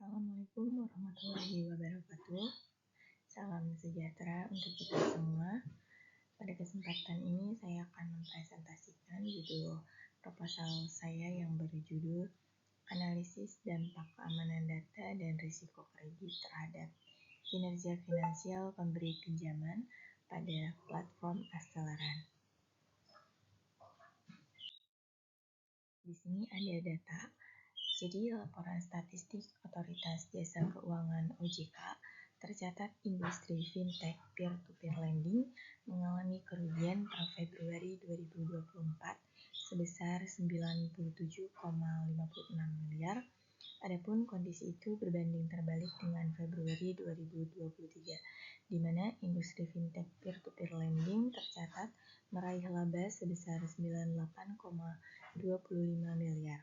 Assalamualaikum warahmatullahi wabarakatuh. Salam sejahtera untuk kita semua. Pada kesempatan ini saya akan mempresentasikan judul proposal saya yang berjudul Analisis Dampak Keamanan Data dan Risiko Kredit terhadap Kinerja Finansial Pemberi Pinjaman pada Platform Akseleran. Di sini ada data. Jadi, laporan statistik Otoritas Jasa Keuangan OJK tercatat industri fintech peer-to-peer lending mengalami kerugian per Februari 2024 sebesar 97,56 miliar. Adapun kondisi itu berbanding terbalik dengan Februari 2023, di mana industri fintech peer-to-peer lending tercatat meraih laba sebesar 98,25 miliar.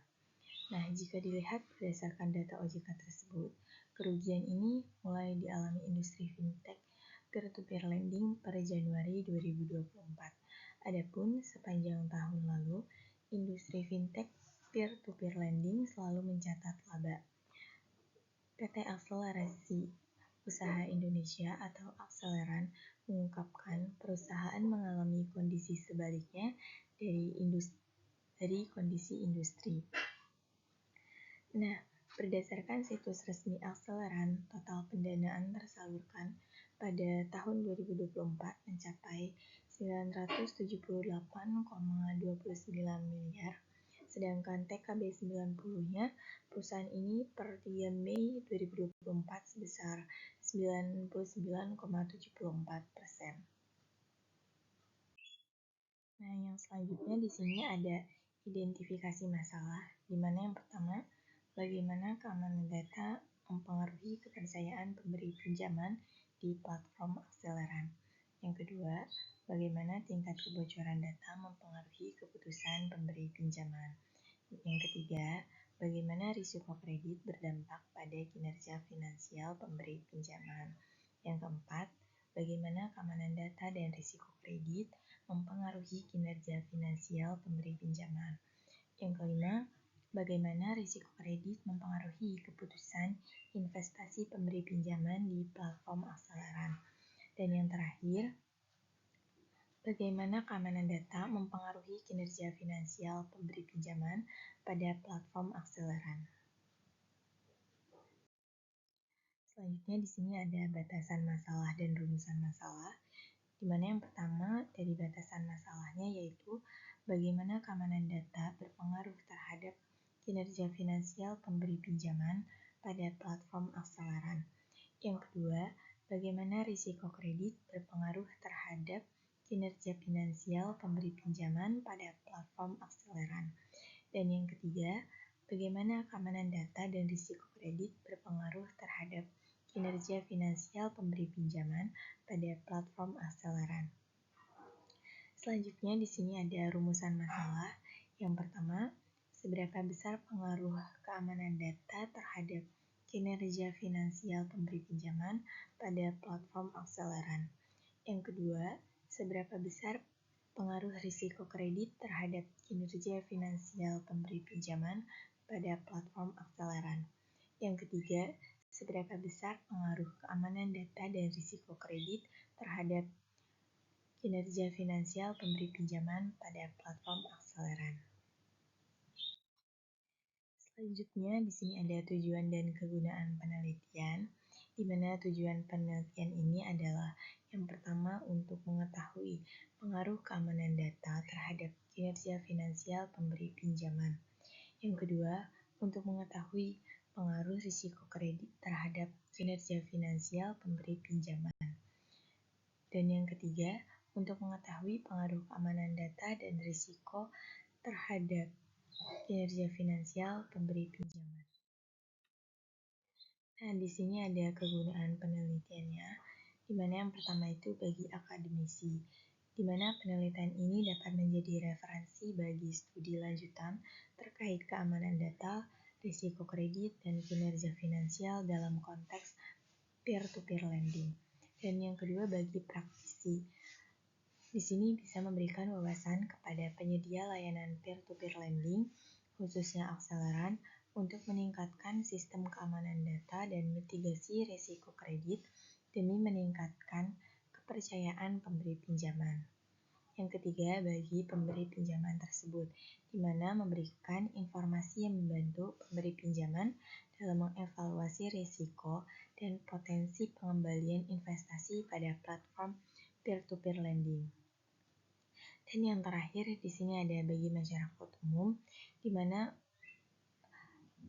Nah, jika dilihat berdasarkan data OJK tersebut, kerugian ini mulai dialami industri fintech peer-to-peer lending pada Januari 2024. Adapun sepanjang tahun lalu, industri fintech peer-to-peer lending selalu mencatat laba. PT Akselerasi Usaha Indonesia atau Akseleran mengungkapkan perusahaan mengalami kondisi sebaliknya dari kondisi industri. Nah, berdasarkan situs resmi Akseleran, total pendanaan tersalurkan pada tahun 2024 mencapai 978,29 miliar, sedangkan TKB 90-nya perusahaan ini per 3 Mei 2024 sebesar 99,74%. Nah, yang selanjutnya di sini ada identifikasi masalah, di mana yang pertama, bagaimana keamanan data mempengaruhi kepercayaan pemberi pinjaman di platform Akseleran. Yang kedua, bagaimana tingkat kebocoran data mempengaruhi keputusan pemberi pinjaman. Yang ketiga, bagaimana risiko kredit berdampak pada kinerja finansial pemberi pinjaman. Yang keempat, bagaimana keamanan data dan risiko kredit mempengaruhi kinerja finansial pemberi pinjaman. Yang kelima, bagaimana risiko kredit mempengaruhi keputusan investasi pemberi pinjaman di platform Akseleran. Dan yang terakhir, bagaimana keamanan data mempengaruhi kinerja finansial pemberi pinjaman pada platform Akseleran. Selanjutnya di sini ada batasan masalah dan rumusan masalah, di mana yang pertama dari batasan masalahnya yaitu bagaimana keamanan data berpengaruh terhadap kinerja finansial pemberi pinjaman pada platform Akseleran. Yang kedua, bagaimana risiko kredit berpengaruh terhadap kinerja finansial pemberi pinjaman pada platform Akseleran. Dan yang ketiga, bagaimana keamanan data dan risiko kredit berpengaruh terhadap kinerja finansial pemberi pinjaman pada platform Akseleran. Selanjutnya di sini ada rumusan masalah. Yang pertama, seberapa besar pengaruh keamanan data terhadap kinerja finansial pemberi pinjaman pada platform Akseleran. Yang kedua, seberapa besar pengaruh risiko kredit terhadap kinerja finansial pemberi pinjaman pada platform Akseleran. Yang ketiga, seberapa besar pengaruh keamanan data dan risiko kredit terhadap kinerja finansial pemberi pinjaman pada platform Akseleran. Selanjutnya di sini ada tujuan dan kegunaan penelitian, di mana tujuan penelitian ini adalah yang pertama untuk mengetahui pengaruh keamanan data terhadap kinerja finansial pemberi pinjaman. Yang kedua, untuk mengetahui pengaruh risiko kredit terhadap kinerja finansial pemberi pinjaman. Dan yang ketiga, untuk mengetahui pengaruh keamanan data dan risiko terhadap kinerja finansial pemberi pinjaman. Nah, di sini ada kegunaan penelitiannya, di mana yang pertama itu bagi akademisi, di mana penelitian ini dapat menjadi referensi bagi studi lanjutan terkait keamanan data, risiko kredit, dan kinerja finansial dalam konteks peer-to-peer lending. Dan yang kedua bagi praktisi. Di sini bisa memberikan wawasan kepada penyedia layanan peer-to-peer lending, khususnya Akseleran, untuk meningkatkan sistem keamanan data dan mitigasi risiko kredit demi meningkatkan kepercayaan pemberi pinjaman. Yang ketiga, bagi pemberi pinjaman tersebut, di mana memberikan informasi yang membantu pemberi pinjaman dalam mengevaluasi risiko dan potensi pengembalian investasi pada platform peer-to-peer lending. Dan yang terakhir di sini ada bagi masyarakat umum, di mana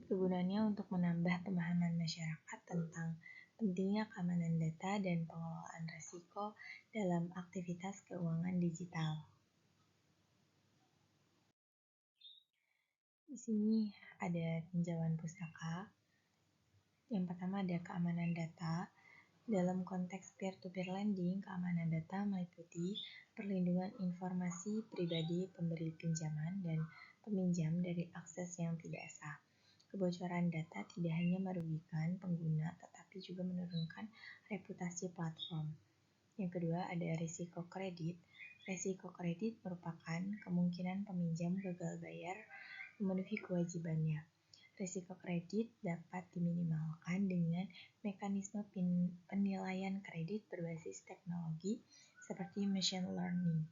kegunaannya untuk menambah pemahaman masyarakat tentang pentingnya keamanan data dan pengelolaan risiko dalam aktivitas keuangan digital. Di sini ada tinjauan pustaka. Yang pertama ada keamanan data. Dalam konteks peer-to-peer lending, keamanan data meliputi perlindungan informasi pribadi pemberi pinjaman dan peminjam dari akses yang tidak sah. Kebocoran data tidak hanya merugikan pengguna, tetapi juga menurunkan reputasi platform. Yang kedua ada risiko kredit. Risiko kredit merupakan kemungkinan peminjam gagal bayar memenuhi kewajibannya. Risiko kredit dapat diminimalkan dengan mekanisme penilaian kredit berbasis teknologi seperti machine learning.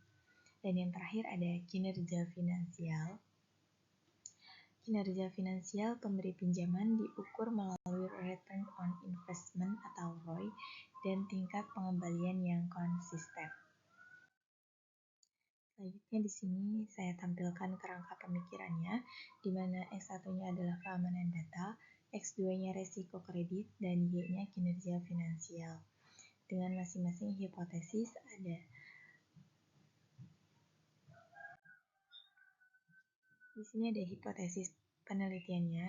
Dan yang terakhir ada kinerja finansial. Kinerja finansial pemberi pinjaman diukur melalui return on investment atau ROI dan tingkat pengembalian yang konsisten. Selanjutnya di sini saya tampilkan kerangka pemikirannya, di mana X1-nya adalah keamanan data, X2-nya resiko kredit, dan Y-nya kinerja finansial. Dengan masing-masing hipotesis ada. Di sini ada hipotesis penelitiannya,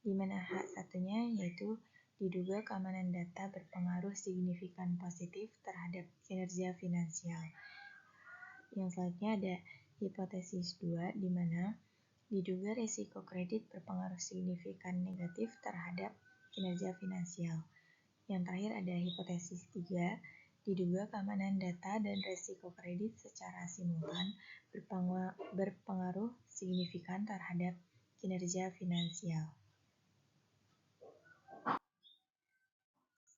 di mana H1-nya yaitu diduga keamanan data berpengaruh signifikan positif terhadap kinerja finansial. Yang selanjutnya ada hipotesis 2, di mana diduga risiko kredit berpengaruh signifikan negatif terhadap kinerja finansial. Yang terakhir ada hipotesis 3, diduga keamanan data dan risiko kredit secara simultan berpengaruh signifikan terhadap kinerja finansial.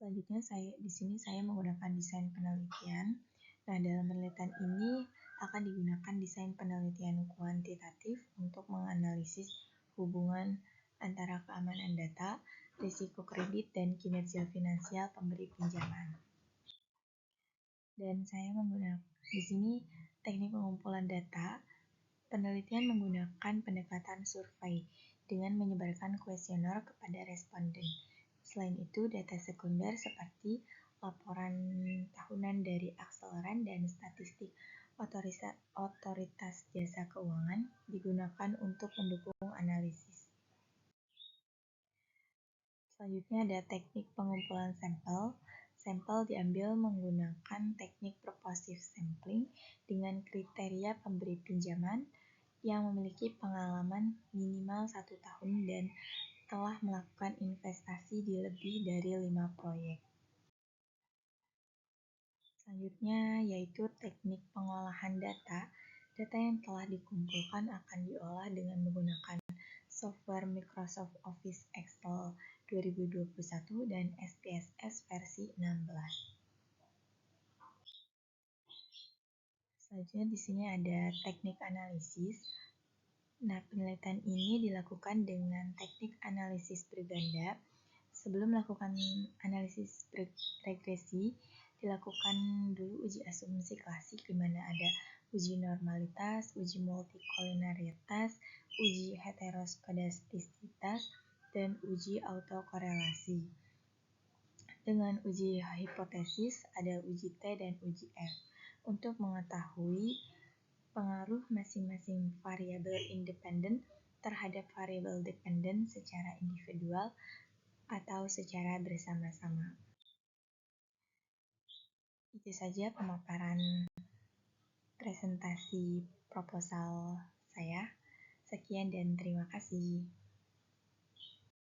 Selanjutnya di sini saya menggunakan desain penelitian. Nah, dalam penelitian ini akan digunakan desain penelitian kuantitatif untuk menganalisis hubungan antara keamanan data, risiko kredit, dan kinerja finansial pemberi pinjaman. Dan saya menggunakan di sini teknik pengumpulan data. Penelitian menggunakan pendekatan survei dengan menyebarkan kuesioner kepada responden. Selain itu, data sekunder seperti laporan tahunan dari akseleran dan statistik otoritas jasa keuangan digunakan untuk mendukung analisis. Selanjutnya ada teknik pengumpulan sampel. Sampel diambil menggunakan teknik purposive sampling dengan kriteria pemberi pinjaman yang memiliki pengalaman minimal 1 tahun dan telah melakukan investasi di lebih dari 5 proyek. Selanjutnya yaitu teknik pengolahan data. Data yang telah dikumpulkan akan diolah dengan menggunakan software Microsoft Office Excel 2021 dan SPSS versi 16. Selanjutnya di sini ada teknik analisis. Nah, penelitian ini dilakukan dengan teknik analisis berganda. Sebelum melakukan analisis regresi, dilakukan dulu uji asumsi klasik di mana ada uji normalitas, uji multikolinialitas, uji heteroskodastisitas, dan uji autokorelasi. Dengan uji hipotesis ada uji T dan uji F untuk mengetahui pengaruh masing-masing variabel independen terhadap variabel dependen secara individual atau secara bersama-sama. Itu saja pemaparan presentasi proposal saya. Sekian dan terima kasih.